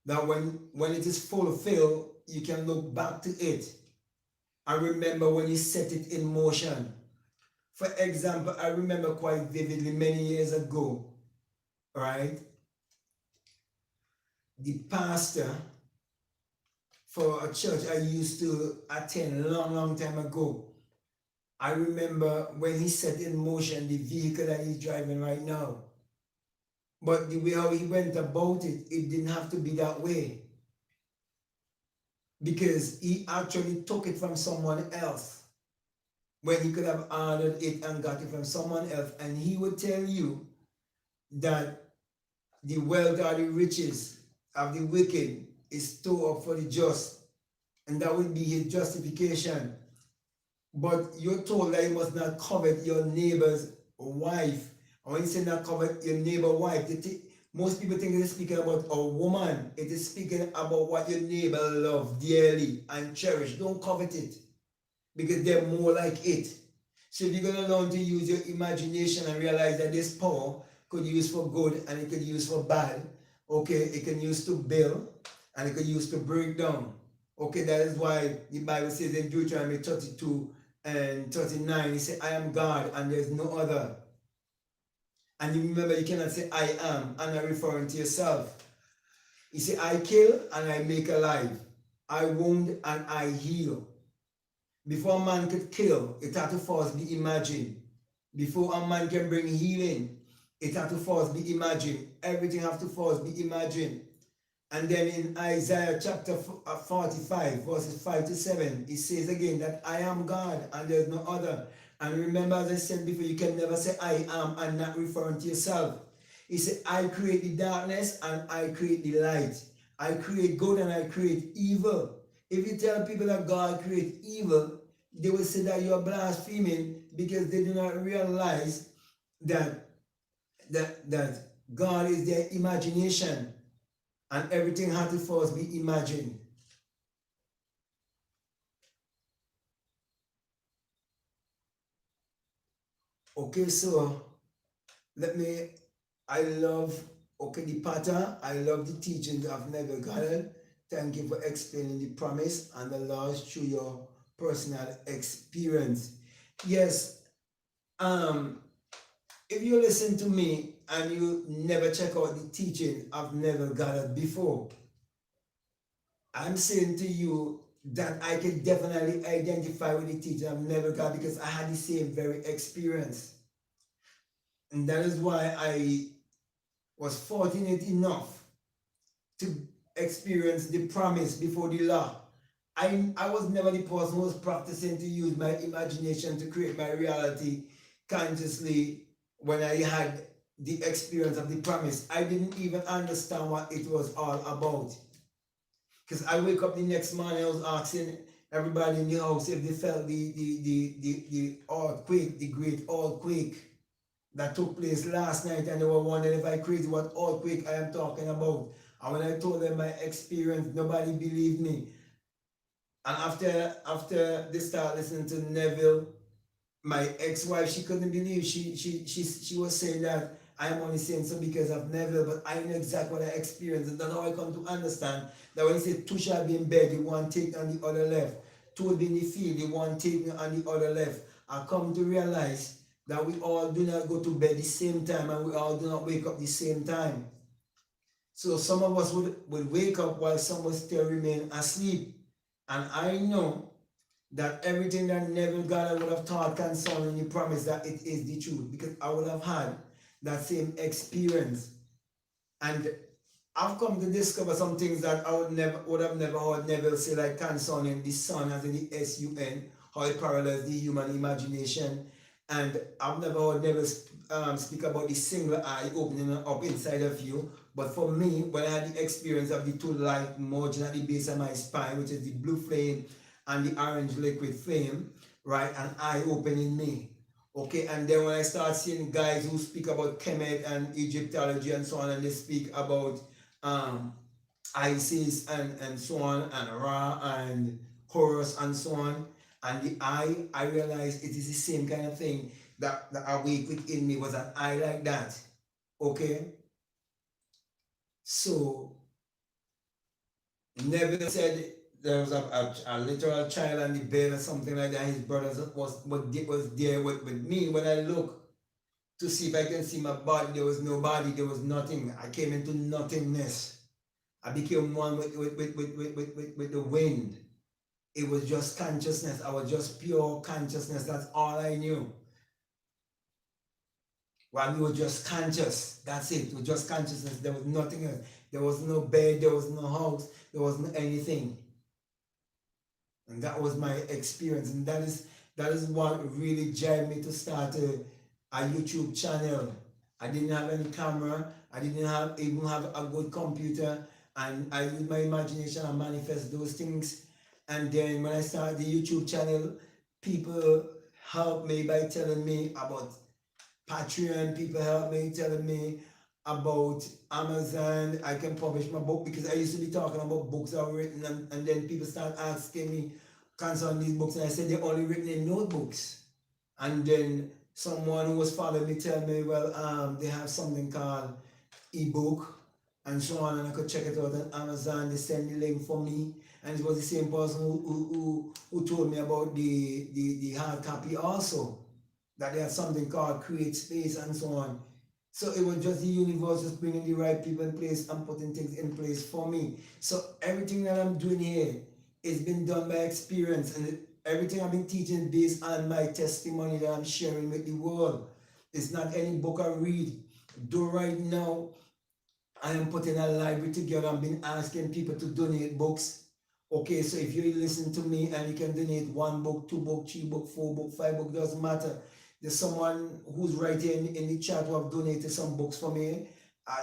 That when it is fulfilled, you can look back to it and remember when you set it in motion. For example, I remember quite vividly many years ago, right? The pastor for a church I used to attend a long time ago, I remember when he set in motion the vehicle that he's driving right now. But the way how he went about it, it didn't have to be that way. Because he actually took it from someone else when he could have honored it and got it from someone else. And he would tell you that the wealth or the riches of the wicked is stored up for the just. And that would be his justification. But you're told that you must not covet your neighbor's wife. And when you say not covet your neighbor's wife, most people think it is speaking about a woman. It is speaking about what your neighbor loves dearly and cherish. Don't covet it because they're more like it. So if you're going to learn to use your imagination and realize that this power could use for good and it could use for bad, okay, it can use to build and it could use to break down. Okay, that is why the Bible says in Deuteronomy 32 and 39, it says, I am God and there's no other. And you remember, you cannot say I am and not referring to yourself. You say, I kill and I make alive. I wound and I heal. Before a man could kill, it had to first be imagined. Before a man can bring healing, it had to first be imagined. Everything has to first be imagined. And then in Isaiah chapter 45, verses 5 to 7, it says again that I am God and there's no other. And remember, as I said before, you can never say I am and not referring to yourself. He said, I create the darkness and I create the light. I create good and I create evil. If you tell people that God creates evil, they will say that you are blaspheming because they do not realize that God is their imagination and everything had to first be imagined. Okay, so I love, the pattern, I love the teachings of Neville Goddard. Thank you for explaining the promise and the laws through your personal experience. Yes, if you listen to me and you never check out the teaching of Neville Goddard before, I'm saying to you that I can definitely identify with the teaching of Neville Goddard because I had the same very experience. And that is why I was fortunate enough to experience the promise before the law. I was never the person who was practicing to use my imagination to create my reality consciously when I had the experience of the promise. I didn't even understand what it was all about. Because I wake up the next morning, I was asking everybody in the house if they felt the earthquake, the great earthquake that took place last night, and they were wondering if I crazy what earthquake I am talking about. And when I told them my experience, nobody believed me. And after they start listening to Neville, my ex-wife, she couldn't believe. She was saying that I am only saying so because of Neville, but I know exactly what I experienced. And that's how I come to understand that when you say two shall be in bed, the one taken on the other left. Two will be in the field, the one taken on the other left. I come to realize that we all do not go to bed the same time and we all do not wake up the same time. So some of us would wake up while some would still remain asleep. And I know that everything that Neville Goddard would have taught concerning the promise, that it is the truth, because I would have had that same experience. And I've come to discover some things that I would have never heard Neville say, like concerning the sun, as in the S-U-N, how it parallels the human imagination. And I've never heard Neville speak about the single eye opening up inside of you. But for me, when I had the experience of the two light merging at the base of my spine, which is the blue flame and the orange liquid flame, right, an eye open in me. Okay, and then when I start seeing guys who speak about Kemet and Egyptology and so on, and they speak about Isis and so on, and Ra and Horus and so on, and the eye, I realized it is the same kind of thing that awake within me was an eye like that. Okay, so Neville said there was a literal child on the bed or something like that. His brothers was there with me. When I look to see if I can see my body, there was no body, there was nothing. I came into nothingness. I became one with the wind. It was just consciousness. I was just pure consciousness. That's all I knew. while we were just conscious. That's it. We were just consciousness. There was nothing else. There was no bed. There was no house. There wasn't anything. And that was my experience. And that is what really drove me to start a YouTube channel. I didn't have any camera. I didn't even have a good computer. And I used my imagination and manifest those things. And then when I started the YouTube channel, people helped me by telling me about Patreon. People helped me telling me about Amazon. I can publish my book because I used to be talking about books that were written, and then people start asking me concerning these books, and I said they're only written in notebooks. And then someone who was following me tell me, well, they have something called ebook and so on, and I could check it out on Amazon. They send the link for me, and it was the same person who told me about the hard copy also, that they had something called Create Space and so on. So it was just the universe just bringing the right people in place and putting things in place for me. So everything that I'm doing here is been done by experience, and everything I've been teaching based on my testimony that I'm sharing with the world. It's not any book I read. Though right now I am putting a library together. I've been asking people to donate books. Okay, so if you listen to me and you can donate 1 book, 2 book, 3 book, 4 book, 5 book, doesn't matter. There's someone who's right here in the chat who have donated some books for me.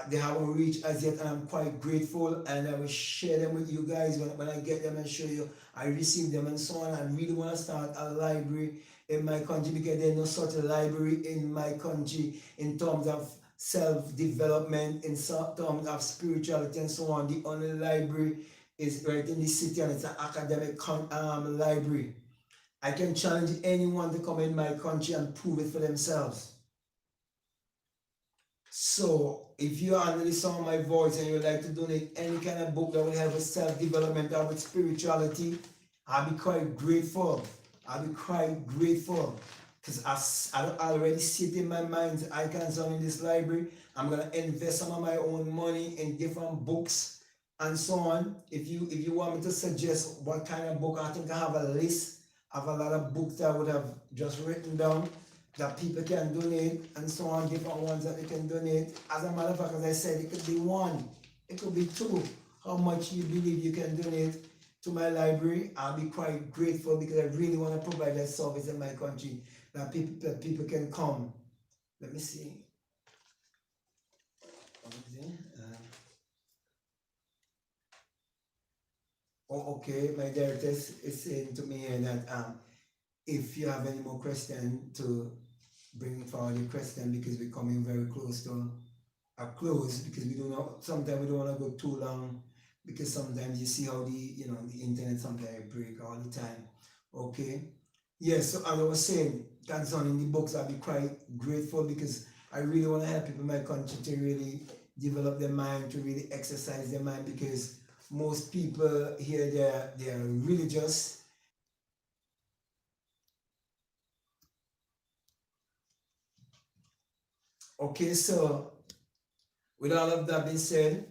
They haven't reached as yet, and I'm quite grateful, and I will share them with you guys when I get them and show you I receive them and so on. I really want to start a library in my country because there's no such a library in my country in terms of self-development, in terms of spirituality and so on. The only library is right in the city, and it's an academic library. I can challenge anyone to come in my country and prove it for themselves. So if you're under the sound of my voice and you would like to donate any kind of book that will help with self-development or with spirituality, I'll be quite grateful. I'll be quite grateful because I already sit in my mind icons on in this library. I'm gonna invest some of my own money in different books and so on. If you want me to suggest what kind of book, I think I have a list of a lot of books that I would have just written down that people can donate and so on, different ones that they can donate. As a matter of fact, as I said, it could be 1, it could be 2. How much you believe you can donate to my library, I'll be quite grateful because I really want to provide that service in my country that people can come. Let me see. Okay, my director is saying to me here that if you have any more questions, to bring forward your question because we're coming very close to a close, because we do not, sometimes we don't want to go too long because sometimes you see how the internet sometimes break all the time. Okay. Yes, so as I was saying, concerning the books, I'll be quite grateful because I really want to help people in my country to really develop their mind, to really exercise their mind, because most people here, they're religious. Okay, so with all of that being said,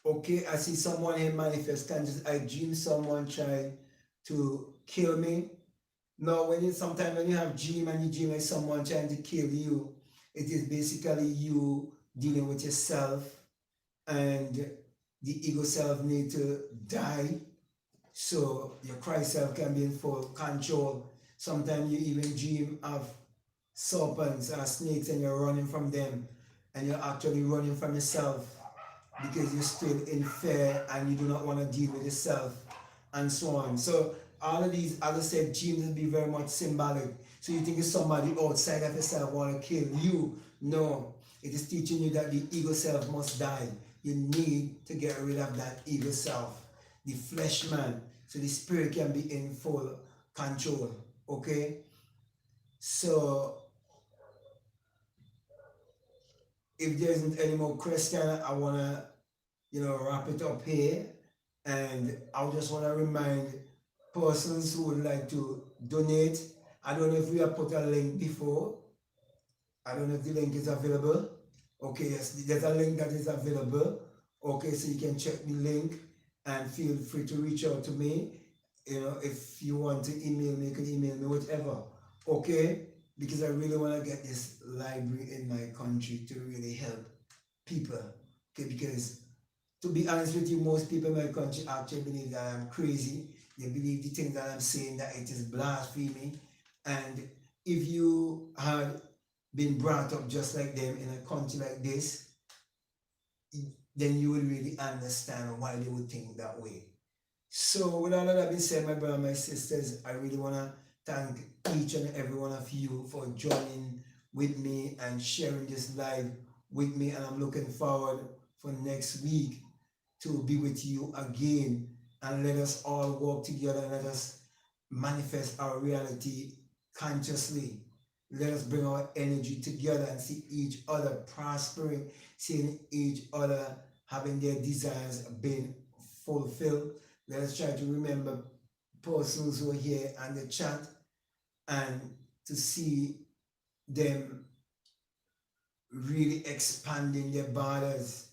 okay, I see someone in manifest conscious. I dream someone trying to kill me. No, sometimes when you have dream and you dream like someone trying to kill you, it is basically you dealing with yourself, and the ego self need to die so your Christ self can be in full control. Sometimes you even dream of serpents or snakes and you're running from them, and you're actually running from yourself because you're still in fear and you do not want to deal with yourself and so on. So all of these, as I said, dreams will be very much symbolic. So you think it's somebody outside of yourself want to kill you. No, it is teaching you that the ego self must die. You need to get rid of that ego self, the flesh man, so the spirit can be in full control. Okay? So if there isn't any more question, I want to wrap it up here. And I just want to remind persons who would like to donate. I don't know if we have put a link before. I don't know if the link is available. Okay, yes, there's a link that is available. Okay, so you can check the link and feel free to reach out to me. If you want to email me, you can email me, whatever. Okay, because I really want to get this library in my country to really help people. Okay, because to be honest with you, most people in my country actually believe that I'm crazy. They believe the things that I'm saying, that it is blasphemy. And if you had been brought up just like them in a country like this, then you would really understand why they would think that way. So, with all of that being said, my brother, my sisters, I really want to thank each and every one of you for joining with me and sharing this live with me. And I'm looking forward for next week to be with you again. And let us all work together and let us manifest our reality consciously. Let us bring our energy together and see each other prospering, seeing each other having their desires being fulfilled. Let us try to remember persons who are here on the chat and to see them really expanding their borders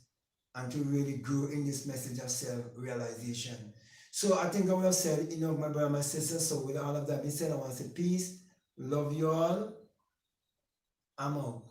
and to really grow in this message of self-realization. So I think I would have said enough, my brother, my sister. So with all of that being said, I want to say peace, love you all. I'm out.